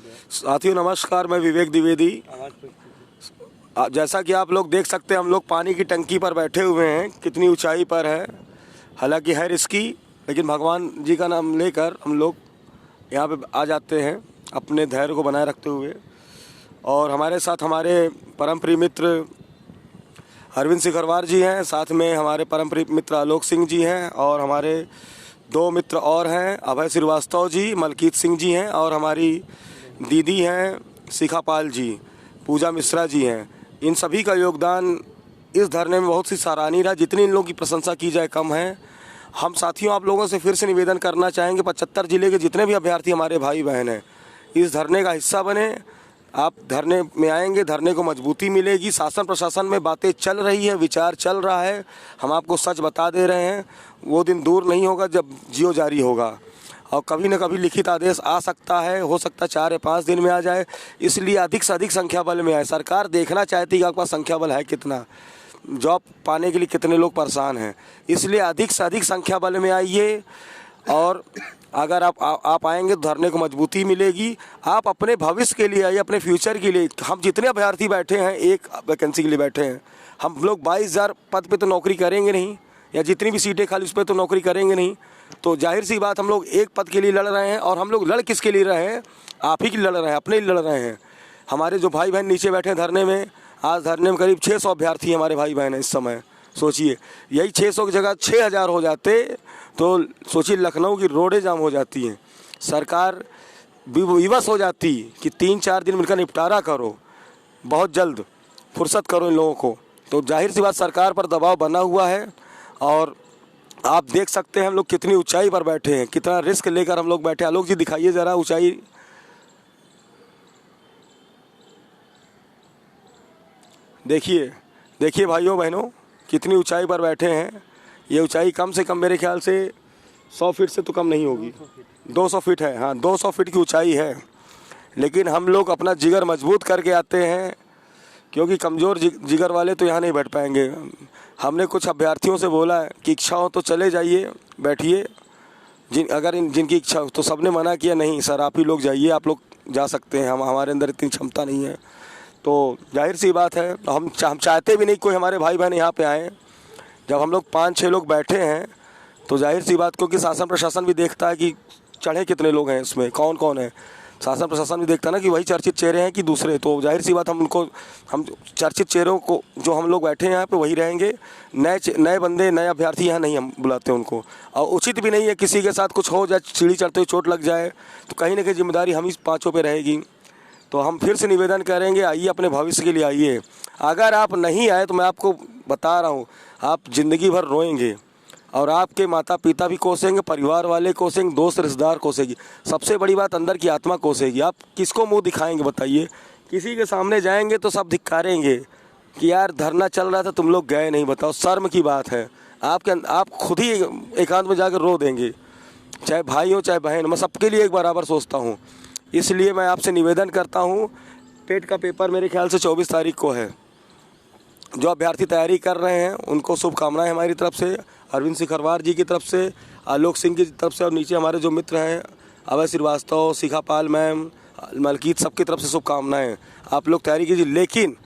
साथियों नमस्कार, मैं विवेक द्विवेदी। जैसा कि आप लोग देख सकते हैं, हम लोग पानी की टंकी पर बैठे हुए हैं। कितनी ऊंचाई पर है, हालांकि है रिस्की, लेकिन भगवान जी का नाम लेकर हम लोग यहाँ पे आ जाते हैं अपने धैर्य को बनाए रखते हुए। और हमारे साथ हमारे परम प्रिय मित्र अरविंद सिकरवार जी हैं, साथ में हमारे परम प्रिय मित्र आलोक सिंह जी हैं, और हमारे दो मित्र और हैं, अभय श्रीवास्तव जी, मलकीत सिंह जी हैं, और हमारी दीदी हैं शिखा पाल जी, पूजा मिश्रा जी हैं। इन सभी का योगदान इस धरने में बहुत सी सराहनीय रहा। जितनी इन लोगों की प्रशंसा की जाए कम है। हम साथियों आप लोगों से फिर से निवेदन करना चाहेंगे, 75 जिले के जितने भी अभ्यर्थी हमारे भाई बहन हैं, इस धरने का हिस्सा बने। आप धरने में आएंगे, धरने को मजबूती मिलेगी। शासन प्रशासन में बातें चल रही है, विचार चल रहा है, हम आपको सच बता दे रहे हैं। वो दिन दूर नहीं होगा जब जियो जारी होगा, और कभी न कभी लिखित आदेश आ सकता है, हो सकता है 4 या 5 दिन में आ जाए। इसलिए अधिक से अधिक संख्या बल में आए। सरकार देखना चाहती है कि आपके पास संख्या बल है कितना, जॉब पाने के लिए कितने लोग परेशान हैं। इसलिए अधिक से अधिक संख्या बल में आइए, और अगर आप आएंगे तो धरने को मजबूती मिलेगी। आप अपने भविष्य के लिए आइए, अपने फ्यूचर के लिए। हम जितने अभ्यर्थी बैठे हैं, एक वैकेंसी के लिए बैठे हैं। हम लोग 22,000 पद पे तो नौकरी करेंगे नहीं, या जितनी भी सीटें खाली उस पर तो नौकरी करेंगे नहीं। तो जाहिर सी बात, हम लोग एक पद के लिए लड़ रहे हैं, और हम लोग लड़ किसके लिए रहे हैं? आप ही के लिए लड़ रहे हैं, अपने लिए लड़ रहे हैं। हमारे जो भाई बहन नीचे बैठे हैं धरने में, आज धरने में करीब 600 अभ्यर्थी हमारे भाई बहन हैं इस समय। सोचिए, यही 600 की जगह 6,000 हो जाते तो सोचिए लखनऊ की रोडें जाम हो जाती हैं। सरकार विवश हो जाती कि 3-4 दिन मिलकर निपटारा करो, बहुत जल्द फुर्सत करो इन लोगों को। तो जाहिर सी बात, सरकार पर दबाव बना हुआ है। और आप देख सकते हैं हम लोग कितनी ऊंचाई पर बैठे हैं, कितना रिस्क लेकर हम लोग बैठे हैं। आलोक जी दिखाइए ज़रा ऊंचाई। देखिए भाइयों बहनों, कितनी ऊंचाई पर बैठे हैं। ये ऊंचाई कम से कम मेरे ख्याल से 100 फीट से तो कम नहीं होगी, 200 फीट है। हाँ, 200 फीट की ऊंचाई है। लेकिन हम लोग अपना जिगर मजबूत करके आते हैं, क्योंकि कमज़ोर जिगर वाले तो यहाँ नहीं बैठ पाएंगे। हमने कुछ अभ्यर्थियों से बोला है कि इच्छा हो तो चले जाइए, बैठिए। जिनकी इच्छा हो, तो सबने मना किया, नहीं सर आप ही लोग जाइए, आप लोग जा सकते हैं, हमारे अंदर इतनी क्षमता नहीं है। तो जाहिर सी बात है, हम चाहते भी नहीं कोई हमारे भाई बहन यहाँ पे आएँ। जब हम लोग 5-6 लोग बैठे हैं तो जाहिर सी बात, क्योंकि शासन प्रशासन भी देखता है कि चढ़े कितने लोग हैं इसमें, कौन कौन है। शासन प्रशासन भी देखता है ना कि वही चर्चित चेहरे हैं कि दूसरे। तो जाहिर सी बात, हम चर्चित चेहरों को जो हम लोग बैठे हैं यहाँ पे वही रहेंगे। नए बंदे, नए अभ्यर्थी यहाँ नहीं हम बुलाते उनको। और उचित भी नहीं है किसी के साथ कुछ हो जाए, सीढ़ी चढ़ते हुए चोट लग जाए, तो कहीं ना कहीं जिम्मेदारी हम ही 5 पे रहेगी। तो हम फिर से निवेदन करेंगे, आइए अपने भविष्य के लिए आइए। अगर आप नहीं आए तो मैं आपको बता रहा हूँ, आप ज़िंदगी भर रोएंगे, और आपके माता पिता भी कोसेंगे, परिवार वाले कोसेंगे, दोस्त रिश्तेदार कोसेगी। सबसे बड़ी बात, अंदर की आत्मा कोसेगी। आप किसको मुंह दिखाएंगे बताइए? किसी के सामने जाएंगे तो सब धिक्कारेंगे कि यार धरना चल रहा था, तुम लोग गए नहीं। बताओ, शर्म की बात है। आप खुद ही एकांत में जाकर रो देंगे, चाहे भाई हो चाहे बहन। मैं सबके लिए एक बराबर सोचता हूँ। इसलिए मैं आपसे निवेदन करता हूँ, टेट का पेपर मेरे ख्याल से 24 तारीख को है। जो अभ्यर्थी तैयारी कर रहे हैं उनको शुभकामनाएं हमारी तरफ से, अरविंद सिकरवार जी की तरफ से, आलोक सिंह की तरफ से, और नीचे हमारे जो मित्र हैं अभय श्रीवास्तव, शिखा पाल मैम, मलकीत, सबकी तरफ से शुभकामनाएं। आप लोग तैयारी कीजिए। लेकिन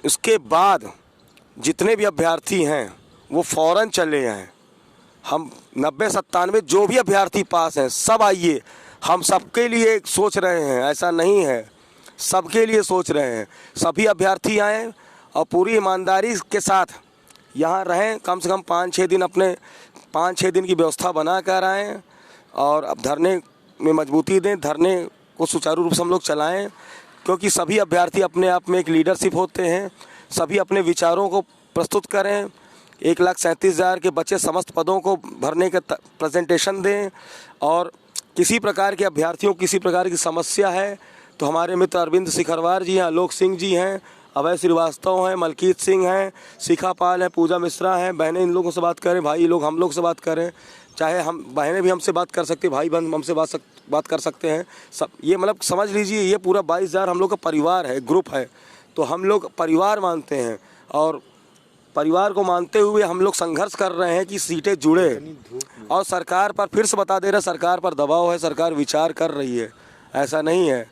उसके बाद जितने भी अभ्यर्थी हैं वो फ़ौरन चले आएँ। हम 90-97 जो भी अभ्यर्थी पास हैं सब आइए। हम सबके लिए सोच रहे हैं, ऐसा नहीं है, सबके लिए सोच रहे हैं। सभी अभ्यर्थी आएँ और पूरी ईमानदारी के साथ यहाँ रहें। कम से कम 5-6 दिन, अपने 5-6 दिन की व्यवस्था बना कर आएँ, और अब धरने में मजबूती दें, धरने को सुचारू रूप से हम लोग चलाएँ। क्योंकि सभी अभ्यर्थी अपने आप में एक लीडरशिप होते हैं। सभी अपने विचारों को प्रस्तुत करें। 1,37,000 के बचे समस्त पदों को भरने का प्रेजेंटेशन दें। और किसी प्रकार के अभ्यर्थियों को किसी प्रकार की समस्या है तो हमारे मित्र अरविंद सिकरवार जी हैं, आलोक सिंह जी हैं, अभय श्रीवास्तव हैं, मलकीत सिंह हैं, शिखा पाल हैं, पूजा मिश्रा हैं। बहनें इन लोगों से बात करें, भाई लोग हम लोग से बात करें। चाहे हम बहनें भी हमसे बात कर सकते हैं, भाई बहन हमसे बात कर सकते हैं। सब ये मतलब समझ लीजिए, ये पूरा 22,000 हम लोग का परिवार है, ग्रुप है। तो हम लोग परिवार मानते हैं, और परिवार को मानते हुए हम लोग संघर्ष कर रहे हैं कि सीटें जुड़े। और सरकार पर फिर से बता दे रहे हैं, सरकार पर दबाव है, सरकार विचार कर रही है। ऐसा नहीं है।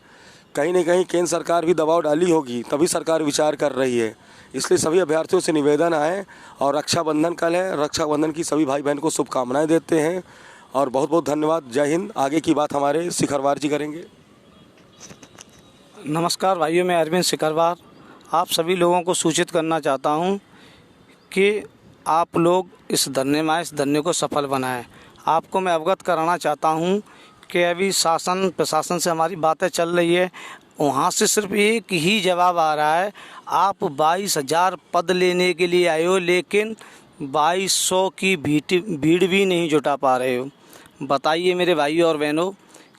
कहीं न कहीं केंद्र सरकार भी दबाव डाली होगी, तभी सरकार विचार कर रही है। इसलिए सभी अभ्यर्थियों से निवेदन है, और रक्षाबंधन कल है, रक्षाबंधन की सभी भाई बहन को शुभकामनाएं देते हैं और बहुत बहुत धन्यवाद। जय हिंद। आगे की बात हमारे शिखरवार जी करेंगे। नमस्कार भाइयों, मैं अरविंद शिखरवार आप सभी लोगों को सूचित करना चाहता हूं कि आप लोग इस धरने को सफल बनाएं। आपको मैं अवगत कराना चाहता हूं कि अभी शासन प्रशासन से हमारी बातें चल रही है, वहाँ से सिर्फ एक ही जवाब आ रहा है, आप 22,000 पद लेने के लिए आए हो, लेकिन 2200 की भीड़ भी नहीं जुटा पा रहे हो। बताइए मेरे भाइयों और बहनों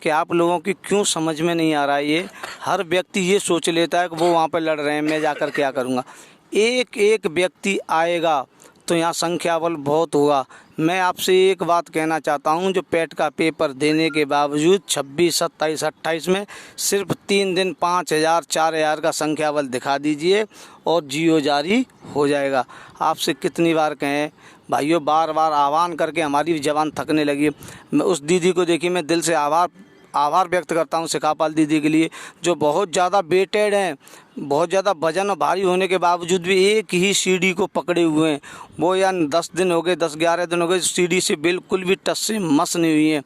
कि आप लोगों की क्यों समझ में नहीं आ रहा है ये। हर व्यक्ति ये सोच लेता है कि वो वहाँ पर लड़ रहे हैं, मैं जाकर क्या करूँगा। एक एक व्यक्ति आएगा तो यहाँ संख्या बल बहुत होगा। मैं आपसे एक बात कहना चाहता हूँ, जो पेट का पेपर देने के बावजूद 26, 27, 28 में सिर्फ 3 दिन 5,000, 4,000 का संख्या बल दिखा दीजिए और जीओ जारी हो जाएगा। आपसे कितनी बार कहें भाइयों, बार बार आह्वान करके हमारी जवान थकने लगी। मैं उस दीदी को देखिए, मैं दिल से आभार व्यक्त करता हूं शिखापाल दीदी के लिए, जो बहुत ज़्यादा वेटेड हैं, बहुत ज़्यादा वजन और भारी होने के बावजूद भी एक ही सीढ़ी को पकड़े हुए हैं। वो यार 10 दिन हो गए, 10-11 दिन हो गए, सीढ़ी से बिल्कुल भी टस से मस नहीं हुई है।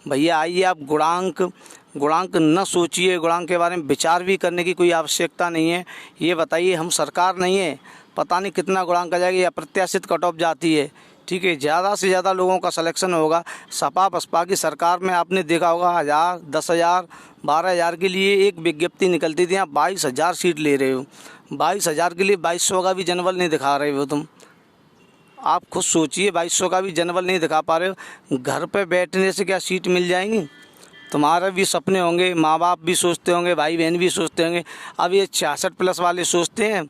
भैया आइए, आप गुणांक न सोचिए, गुणांक के बारे में विचार भी करने की कोई आवश्यकता नहीं है। ये बताइए, हम सरकार नहीं है, पता नहीं कितना गुणांक आ जाएगा, या अप्रत्याशित कट ऑफ जाती है। ठीक है, ज़्यादा से ज़्यादा लोगों का सिलेक्शन होगा। सपा बसपा की सरकार में आपने देखा होगा 1,000, 10,000, 12,000 के लिए एक विज्ञप्ति निकलती थी, आप 22,000 सीट ले रहे हो। 22,000 के लिए 2,200 का भी जनबल नहीं दिखा रहे हो तुम। आप खुद सोचिए, 2,200 का भी जनबल नहीं दिखा पा रहे हो। घर पे बैठने से क्या सीट मिल जाएंगी? तुम्हारे भी सपने होंगे, माँ बाप भी सोचते होंगे, भाई बहन भी सोचते होंगे। अब ये 66+ वाले सोचते हैं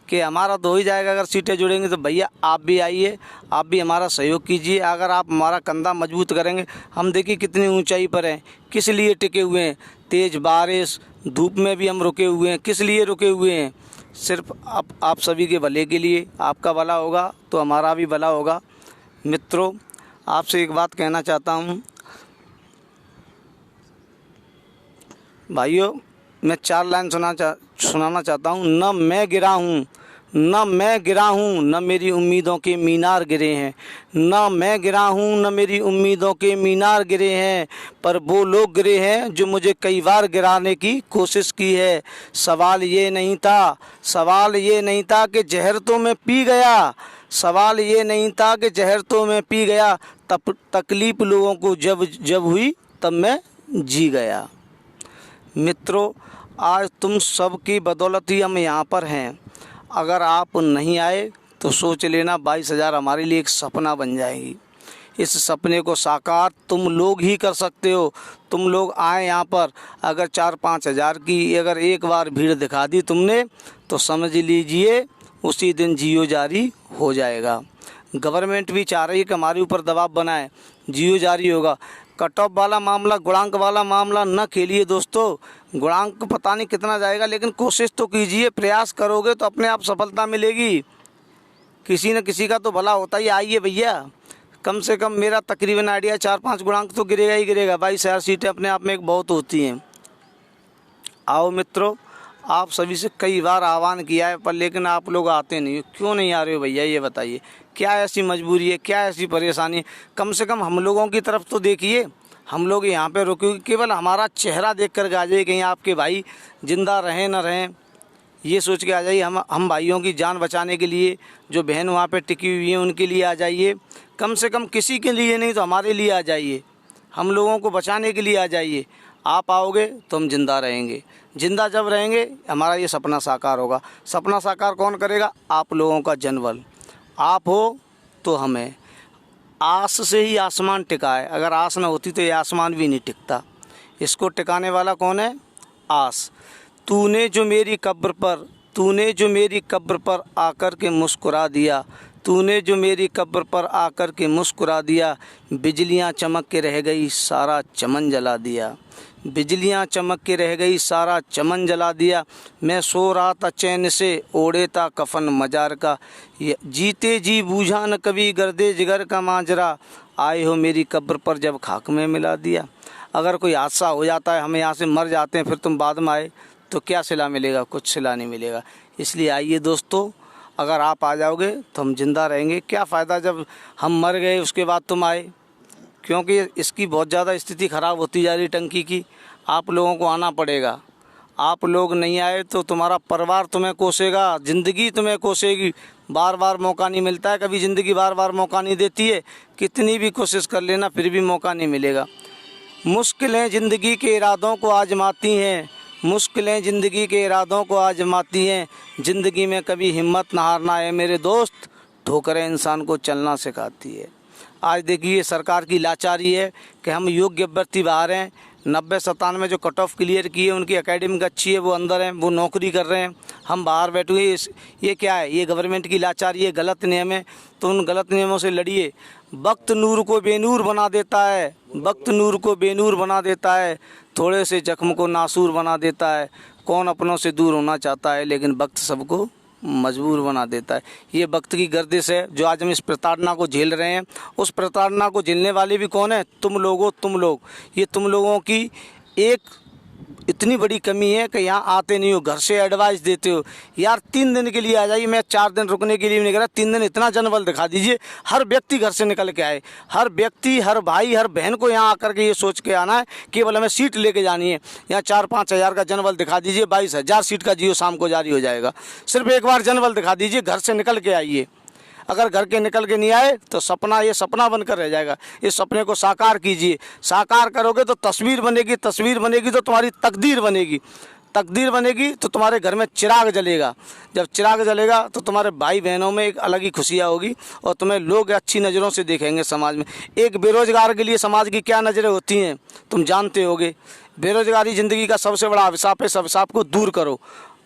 कि हमारा तो हो ही जाएगा अगर सीटें जुड़ेंगी। तो भैया आप भी आइए, आप भी हमारा सहयोग कीजिए। अगर आप हमारा कंधा मजबूत करेंगे, हम देखिए कितनी ऊंचाई पर हैं, किस लिए टिके हुए हैं। तेज़ बारिश धूप में भी हम रुके हुए हैं, किस लिए रुके हुए हैं? सिर्फ आप सभी के भले के लिए। आपका भला होगा तो हमारा भी भला होगा। मित्रों, आपसे एक बात कहना चाहता हूँ भाइयों, मैं 4 लाइन सुनाना चाहता हूँ। न मैं गिरा हूँ, न मेरी उम्मीदों के मीनार गिरे हैं। न मैं गिरा हूँ, न मेरी उम्मीदों के मीनार गिरे हैं, पर वो लोग गिरे हैं जो मुझे कई बार गिराने की कोशिश की है। सवाल ये नहीं था कि जहर तो मैं पी गया। सवाल ये नहीं था कि जहर तो मैं पी गया। तब तकलीफ लोगों को जब हुई तब मैं जी गया। मित्रों, आज तुम सब की बदौलत ही हम यहाँ पर हैं। अगर आप नहीं आए तो सोच लेना 22,000 हमारे लिए एक सपना बन जाएगी। इस सपने को साकार तुम लोग ही कर सकते हो। तुम लोग आए यहाँ पर, अगर 4-5 हज़ार की अगर एक बार भीड़ दिखा दी तुमने, तो समझ लीजिए उसी दिन जियो जारी हो जाएगा। गवर्नमेंट भी चाह रही है कि हमारे ऊपर दबाव बनाए, जियो जारी होगा। कट ऑफ वाला मामला, गुणांक वाला मामला न खेलिए दोस्तों। गुणांक पता नहीं कितना जाएगा, लेकिन कोशिश तो कीजिए। प्रयास करोगे तो अपने आप सफलता मिलेगी। किसी न किसी का तो भला होता ही। आइए भैया, कम से कम मेरा तकरीबन आइडिया 4-5 गुणांक तो गिरेगा ही गिरेगा। 22,000 सीटें अपने आप में एक बहुत होती हैं। आओ मित्रों, आप सभी से कई बार आह्वान किया है, पर लेकिन आप लोग आते नहीं हो। क्यों नहीं आ रहे हो भैया, ये बताइए। क्या ऐसी मजबूरी है, क्या ऐसी परेशानी है? कम से कम हम लोगों की तरफ तो देखिए। हम लोग यहाँ पे रुके, केवल हमारा चेहरा देख कर आ जाइए, कहीं आपके भाई जिंदा रहें न रहें, ये सोच के आ जाइए। हम भाइयों की जान बचाने के लिए, जो बहन वहाँ पे टिकी हुई हैं उनके लिए आ जाइए। कम से कम किसी के लिए नहीं तो हमारे लिए आ जाइए। हम लोगों को बचाने के लिए आ जाइए। आप आओगे तो हम जिंदा रहेंगे। जिंदा जब रहेंगे, हमारा ये सपना साकार होगा। सपना साकार कौन करेगा? आप लोगों का जनबल। आप हो तो हमें। आस से ही आसमान टिका है। अगर आस न होती तो ये आसमान भी नहीं टिकता। इसको टिकाने वाला कौन है? आस। तूने जो मेरी कब्र पर आकर के मुस्कुरा दिया, तूने जो मेरी कब्र पर आकर के मुस्कुरा दिया। बिजलियां चमक के रह गई, सारा चमन जला दिया। बिजलियां चमक के रह गई, सारा चमन जला दिया। मैं सो रहा था चैन से, ओढ़े था कफन मजार का। जीते जी बूझा न कभी गर्दे जिगर का माजरा। आए हो मेरी कब्र पर जब खाक में मिला दिया। अगर कोई हादसा हो जाता है, हम यहाँ से मर जाते हैं, फिर तुम बाद में आए तो क्या सिला मिलेगा? कुछ सिला नहीं मिलेगा। इसलिए आइए दोस्तों, अगर आप आ जाओगे तो हम जिंदा रहेंगे। क्या फ़ायदा जब हम मर गए उसके बाद तुम आए, क्योंकि इसकी बहुत ज़्यादा स्थिति ख़राब होती जा रही टंकी की। आप लोगों को आना पड़ेगा। आप लोग नहीं आए तो तुम्हारा परिवार तुम्हें कोसेगा, ज़िंदगी तुम्हें कोसेगी। बार बार मौका नहीं मिलता है, कभी ज़िंदगी बार बार मौका नहीं देती है। कितनी भी कोशिश कर लेना फिर भी मौका नहीं मिलेगा। मुश्किलें ज़िंदगी के इरादों को आजमाती हैं, मुश्किलें ज़िंदगी के इरादों को आजमाती हैं। ज़िंदगी में कभी हिम्मत ना हारना है मेरे दोस्त, ठोकरें इंसान को चलना सिखाती है। आज देखिए सरकार की लाचारी है कि हम योग्य अभ्यर्थी बाहर हैं, 90-97 जो कट ऑफ क्लियर किए, उनकी एकेडमिक अच्छी है, वो अंदर हैं, वो नौकरी कर रहे हैं, हम बाहर बैठे हुए। ये क्या है? ये गवर्नमेंट की लाचारी है, गलत नियम है। तो उन गलत नियमों से लड़िए। वक्त नूर को बेनूर बना देता है, वक्त नूर को बेनूर बना देता है, थोड़े से जख्म को नासूर बना देता है। कौन अपनों से दूर होना चाहता है, लेकिन वक्त सबको मजबूर बना देता है। ये वक्त की गर्दिश है जो आज हम इस प्रताड़ना को झेल रहे हैं। उस प्रताड़ना को झेलने वाले भी कौन है? तुम लोग हो, तुम लोग। ये तुम लोगों की एक इतनी बड़ी कमी है कि यहाँ आते नहीं हो, घर से एडवाइस देते हो। यार 3 दिन के लिए आ जाइए, मैं 4 दिन रुकने के लिए भी नहीं कह रहा, 3 दिन इतना जनबल दिखा दीजिए। हर व्यक्ति घर से निकल के आए, हर व्यक्ति, हर भाई, हर बहन को यहाँ आकर के ये सोच के आना है केवल हमें सीट लेके जानी है। यहाँ 4-5 हज़ार का जनबल दिखा दीजिए, 22,000 सीट का जियो शाम को जारी हो जाएगा। सिर्फ एक बार जनबल दिखा दीजिए, घर से निकल के आइए। अगर घर के निकल के नहीं आए तो सपना, ये सपना बनकर रह जाएगा। इस सपने को साकार कीजिए। साकार करोगे तो तस्वीर बनेगी, तस्वीर बनेगी तो तुम्हारी तकदीर बनेगी, तकदीर बनेगी तो तुम्हारे घर में चिराग जलेगा। जब चिराग जलेगा तो तुम्हारे भाई बहनों में एक अलग ही खुशियाँ होगी और तुम्हें लोग अच्छी नज़रों से देखेंगे समाज में। एक बेरोजगार के लिए समाज की क्या नज़रें होती हैं तुम जानते होगे। बेरोजगारी ज़िंदगी का सबसे बड़ा अभिशाप है। इस अभिशाप को दूर करो।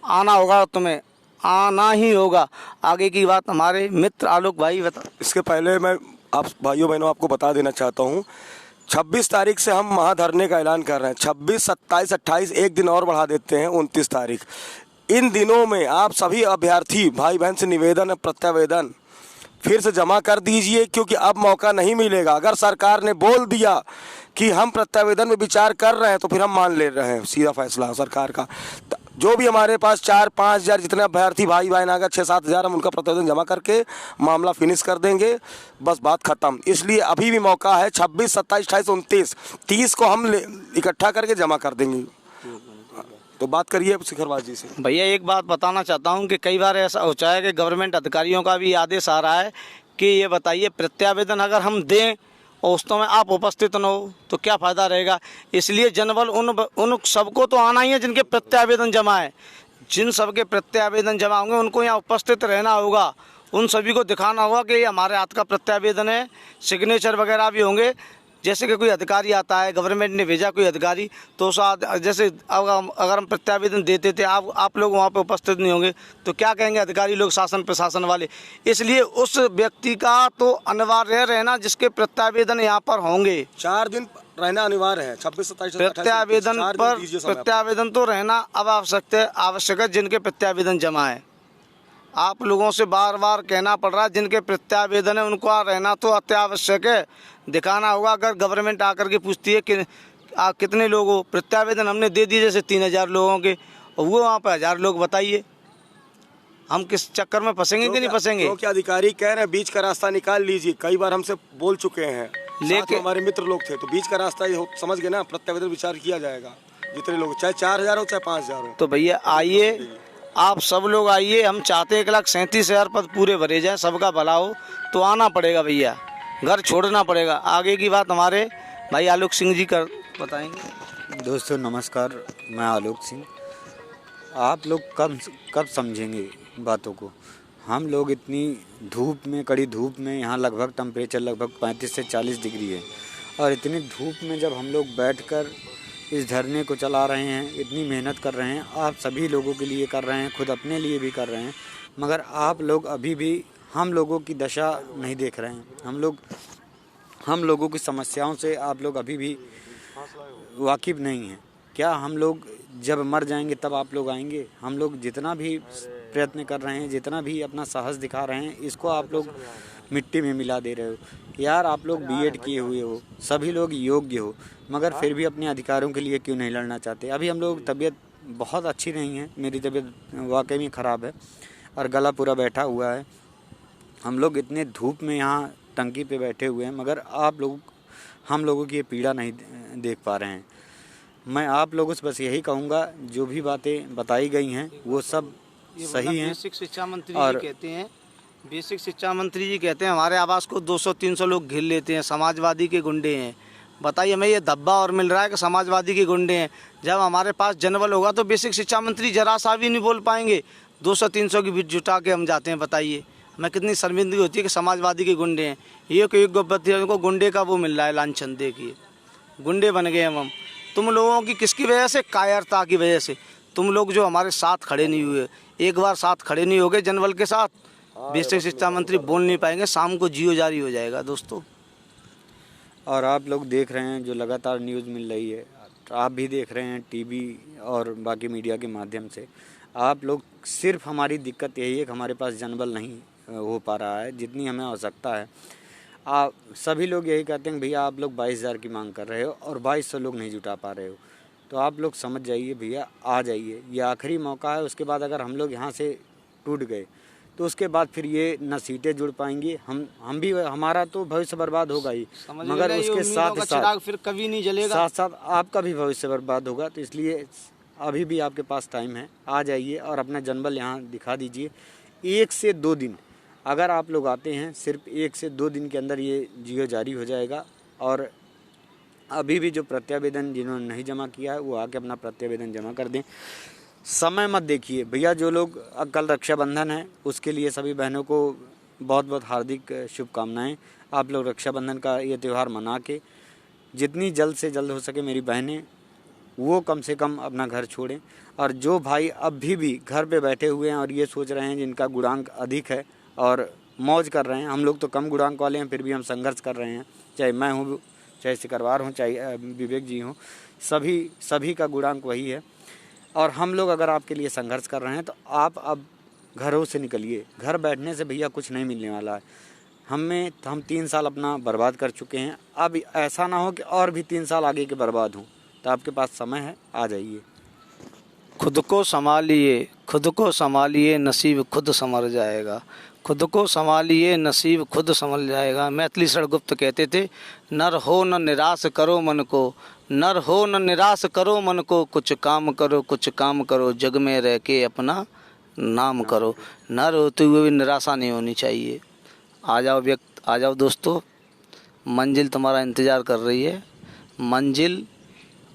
आना होगा तुम्हें, आना ही होगा। आगे की बात हमारे मित्र आलोक भाई बता। इसके पहले मैं आप भाइयों बहनों आपको बता देना चाहता हूँ, 26 तारीख से हम महाधरने का ऐलान कर रहे हैं। 26, 27, 28 एक दिन और बढ़ा देते हैं, 29 तारीख। इन दिनों में आप सभी अभ्यर्थी भाई बहन से निवेदन है, प्रत्यावेदन फिर से जमा कर दीजिए, क्योंकि अब मौका नहीं मिलेगा। अगर सरकार ने बोल दिया कि हम प्रत्यावेदन में विचार कर रहे हैं तो फिर हम मान ले रहे हैं, सीधा फैसला सरकार का। जो भी हमारे पास 4-5 हज़ार जितने अभ्यर्थी भाई बहन आकर 6-7 हज़ार हम उनका प्रतिवेदन जमा करके मामला फिनिश कर देंगे, बस बात ख़त्म। इसलिए अभी भी मौका है, 26, 27, 28, 29, 30 को हम इकट्ठा करके जमा कर देंगे। तो बात करिए शिखरवास जी से। भैया एक बात बताना चाहता हूँ कि कई बार ऐसा होता है कि गवर्नमेंट अधिकारियों का भी आदेश आ रहा है कि ये बताइए प्रत्यावेदन अगर हम दें और उस में आप उपस्थित न हो तो क्या फ़ायदा रहेगा। इसलिए जनबल उन सबको तो आना ही है जिनके प्रत्यावेदन जमा है। जिन सबके प्रत्यावेदन जमा होंगे उनको यहाँ उपस्थित रहना होगा। उन सभी को दिखाना होगा कि ये हमारे हाथ का प्रत्यावेदन है। सिग्नेचर वगैरह भी होंगे। जैसे कि कोई अधिकारी आता है, गवर्नमेंट ने भेजा कोई अधिकारी, तो जैसे अगर हम प्रत्यावेदन देते थे, आप लोग वहाँ पे उपस्थित नहीं होंगे तो क्या कहेंगे अधिकारी लोग, शासन प्रशासन वाले। इसलिए उस व्यक्ति का तो अनिवार्य रहना जिसके प्रत्यावेदन यहाँ पर होंगे। 4 दिन रहना अनिवार्य है। 26, 27 प्रत्यावेदन तो रहना अब आवश्यक है जिनके प्रत्यावेदन जमा है। आप लोगों से बार बार कहना पड़ रहा है जिनके प्रत्यावेदन है उनको रहना तो अत्यावश्यक है। दिखाना होगा। अगर गवर्नमेंट आकर के पूछती है कि कितने लोग हो, प्रत्यावेदन हमने दे दिए जैसे 3,000 लोगों के, और वो वहाँ पर 1,000 लोग, बताइए हम किस चक्कर में फंसेंगे कि नहीं फंसेंगे। क्योंकि अधिकारी कह रहे हैं बीच का रास्ता निकाल लीजिए। कई बार हमसे बोल चुके हैं, लेकिन हमारे मित्र लोग थे, तो बीच का रास्ता समझ गए ना, प्रत्यावेदन विचार किया जाएगा। जितने लोग, चाहे 4,000 हो चाहे 5,000 हो। तो भैया आइए, आप सब लोग आइए। हम चाहते हैं 1,37,000 पद पूरे भरे जाएं, सबका भला हो। तो आना पड़ेगा भैया, घर छोड़ना पड़ेगा। आगे की बात हमारे भाई आलोक सिंह जी कर बताएंगे। दोस्तों नमस्कार, मैं आलोक सिंह। आप लोग कब समझेंगे बातों को। हम लोग इतनी धूप में, कड़ी धूप में, यहाँ लगभग टेम्परेचर लगभग 35 से 40 डिग्री है, और इतनी धूप में जब हम लोग बैठकर इस धरने को चला रहे हैं, इतनी मेहनत कर रहे हैं, आप सभी लोगों के लिए कर रहे हैं, खुद अपने लिए भी कर रहे हैं, मगर आप लोग अभी भी हम लोगों की दशा नहीं देख रहे हैं। हम लोगों की समस्याओं से आप लोग अभी भी वाकिफ़ नहीं हैं। क्या हम लोग जब मर जाएंगे तब आप लोग आएंगे? हम लोग जितना भी प्रयत्न कर रहे हैं, जितना भी अपना साहस दिखा रहे हैं, इसको आप लोग मिट्टी में मिला दे रहे हो। यार आप लोग बीएड किए हुए हो, सभी लोग योग्य हो, मगर फिर भी अपने अधिकारों के लिए क्यों नहीं लड़ना चाहते। अभी हम लोग तबीयत बहुत अच्छी नहीं है, मेरी तबीयत वाकई में ख़राब है और गला पूरा बैठा हुआ है। हम लोग इतने धूप में यहाँ टंकी पे बैठे हुए हैं, मगर हम लोगों की ये पीड़ा नहीं देख पा रहे हैं। मैं आप लोगों से बस यही कहूँगा, जो भी बातें बताई गई हैं वो सब सही हैं। बेसिक शिक्षा मंत्री जी कहते हैं, बेसिक शिक्षा मंत्री जी कहते हैं हमारे आवास को 200-300 लोग घेर लेते हैं, समाजवादी के गुंडे हैं। बताइए, हमें ये धब्बा और मिल रहा है कि समाजवादी के गुंडे हैं। जब हमारे पास जनबल होगा तो बेसिक शिक्षा मंत्री जरा सा भी नहीं बोल पाएंगे। 200-300 की भीड़ जुटा के हम जाते हैं। बताइए हमें कितनी शर्मिंदगी होती है कि समाजवादी के गुंडे हैं। ये कोई को गुंडे का वो मिल रहा है लांछन। देखिए गुंडे बन गए हम। तुम लोगों की किसकी वजह से? कायरता की वजह से। तुम लोग जो हमारे साथ खड़े नहीं हुए, एक बार साथ खड़े नहीं हो गए जनबल के साथ, बेसिक शिक्षा मंत्री बोल नहीं पाएंगे। शाम को जियो जारी हो जाएगा दोस्तों। और आप लोग देख रहे हैं जो लगातार न्यूज़ मिल रही है, आप भी देख रहे हैं टीवी और बाकी मीडिया के माध्यम से। आप लोग सिर्फ हमारी दिक्कत यही है कि हमारे पास जनबल नहीं हो पा रहा है जितनी हमें आवश्यकता है। आप सभी लोग यही कहते हैं भैया आप लोग 22,000 की मांग कर रहे हो और 2200 लोग नहीं जुटा पा रहे हो, तो आप लोग समझ जाइए भैया, आ जाइए, ये आखिरी मौका है। उसके बाद अगर हम लोग यहाँ से टूट गए तो उसके बाद फिर ये न सीटें जुड़ पाएंगी, हम भी, हमारा तो भविष्य बर्बाद होगा ही, मगर उसके साथ साथ फिर कभी नहीं जलेगा, साथ साथ आपका भी भविष्य बर्बाद होगा। तो इसलिए अभी भी आपके पास टाइम है, आ जाइए और अपना जनबल यहाँ दिखा दीजिए। 1 से 2 दिन अगर आप लोग आते हैं, सिर्फ 1 से 2 दिन के अंदर ये जियो जारी हो जाएगा। और अभी भी जो प्रत्यावेदन जिन्होंने नहीं जमा किया है वो आके अपना प्रत्यावेदन जमा कर दें। समय मत देखिए भैया। जो लोग कल रक्षाबंधन है उसके लिए सभी बहनों को बहुत बहुत हार्दिक शुभकामनाएं। आप लोग रक्षाबंधन का ये त्यौहार मना के जितनी जल्द से जल्द हो सके मेरी बहनें वो कम से कम अपना घर छोड़ें। और जो भाई अभी भी घर पे बैठे हुए हैं और ये सोच रहे हैं जिनका गुणांक अधिक है और मौज कर रहे हैं, हम लोग तो कम गुणांक वाले हैं फिर भी हम संघर्ष कर रहे हैं, चाहे मैं हूँ, चाहे सिकरवार हूँ, चाहे विवेक जी हों, सभी का गुणांक वही है। और हम लोग अगर आपके लिए संघर्ष कर रहे हैं तो आप अब घरों से निकलिए। घर बैठने से भैया कुछ नहीं मिलने वाला है। हम 3 साल अपना बर्बाद कर चुके हैं। अब ऐसा ना हो कि और भी 3 साल आगे के बर्बाद हों। तो आपके पास समय है, आ जाइए। खुद को संभालिए, खुद को संभालिए, नसीब खुद संवर जाएगा। खुद को संभालिए, नसीब खुद संभल जाएगा। मैथिली सड़गुप्त कहते थे, नर हो न निराश करो मन को, नर हो न निराश करो मन को, कुछ काम करो, कुछ काम करो, जग में रह के अपना नाम करो। नर होते हुए भी निराशा नहीं होनी चाहिए। आ जाओ दोस्तों, मंजिल तुम्हारा इंतज़ार कर रही है। मंजिल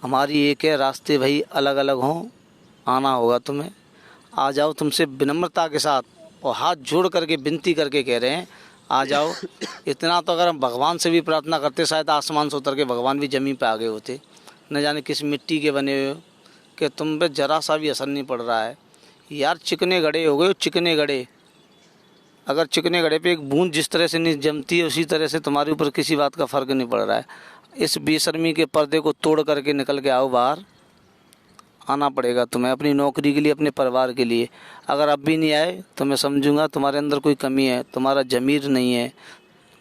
हमारी एक है, रास्ते भाई अलग अलग हों, आना होगा तुम्हें। आ जाओ, तुमसे विनम्रता के साथ और हाथ जोड़ करके विनती करके कह रहे हैं, आ जाओ। इतना तो अगर हम भगवान से भी प्रार्थना करते, शायद आसमान से उतर के भगवान भी ज़मीन पे आ गए होते। न जाने किस मिट्टी के बने हुए हो कि तुम पे जरा सा भी असर नहीं पड़ रहा है। यार चिकने गड़े हो गए हो, चिकने गड़े। अगर चिकने गड़े पे एक बूंद जिस तरह से नहीं जमती है, उसी तरह से तुम्हारे ऊपर किसी बात का फ़र्क नहीं पड़ रहा है। इस बेशर्मी के पर्दे को तोड़ करके निकल के आओ बाहर। आना पड़ेगा तुम्हें अपनी नौकरी के लिए, अपने परिवार के लिए। अगर अब भी नहीं आए तो मैं समझूंगा तुम्हारे अंदर कोई कमी है, तुम्हारा ज़मीर नहीं है,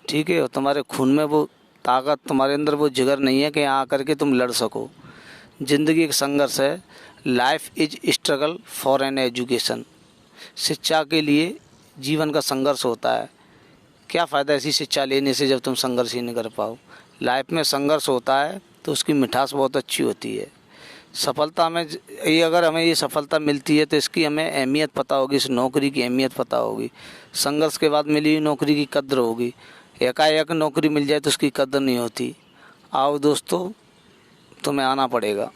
ठीक है। और तुम्हारे खून में वो ताकत, तुम्हारे अंदर वो जिगर नहीं है कि यहाँ आकर के तुम लड़ सको। ज़िंदगी एक संघर्ष है। Life is struggle for an education. शिक्षा के लिए जीवन का संघर्ष होता है। क्या फ़ायदा ऐसी शिक्षा लेने से जब तुम संघर्ष ही नहीं कर पाओ। लाइफ में संघर्ष होता है तो उसकी मिठास बहुत अच्छी होती है। सफलता में ये, अगर हमें ये सफलता मिलती है तो इसकी हमें अहमियत पता होगी, इस नौकरी की अहमियत पता होगी। संघर्ष के बाद मिली हुई नौकरी की कद्र होगी। एकाएक नौकरी मिल जाए तो उसकी कद्र नहीं होती। आओ दोस्तों, तुम्हें आना पड़ेगा।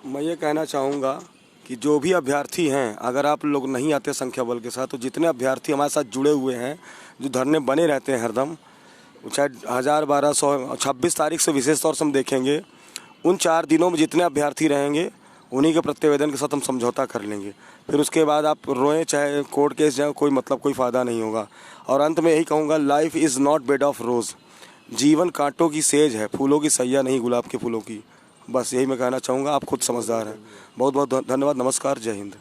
मैं ये कहना चाहूँगा कि जो भी अभ्यर्थी हैं, अगर आप लोग नहीं आते संख्या बल के साथ, तो जितने अभ्यर्थी हमारे साथ जुड़े हुए हैं, जो धरने बने रहते हैं हरदम, चाहे 1000, 1200, 26 तारीख से विशेष तौर से हम देखेंगे, उन 4 दिनों में जितने अभ्यर्थी रहेंगे उन्हीं के प्रत्यावेदन के साथ हम समझौता कर लेंगे। फिर उसके बाद आप रोएं, चाहे कोर्ट केस जाए, कोई मतलब, कोई फ़ायदा नहीं होगा। और अंत में यही कहूँगा, life is not bed of rose. जीवन कांटों की सेज है, फूलों की सैया नहीं, गुलाब के फूलों की। बस यही मैं कहना चाहूँगा। आप खुद समझदार हैं। बहुत बहुत धन्यवाद। नमस्कार। जय हिंद।